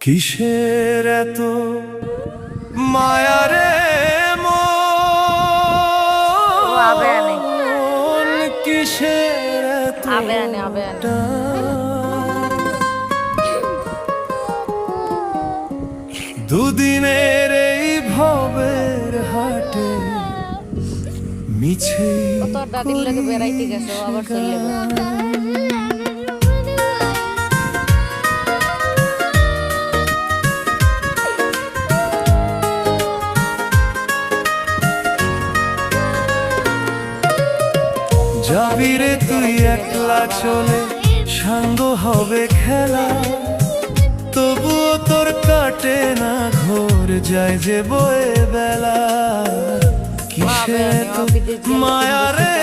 কিসের এত মায়া রে মন, কিসের এত দুদিনের এই ভবের হাটে মিছে বেড়াইতে গেছো আবার চলে যাবি রে তুই একলা চলে, সাঙ্গ হবে খেলা, তবুও তোর কাটে না ঘোর, যায় যে বয়ে বেলা। কিসে তো মায়া রে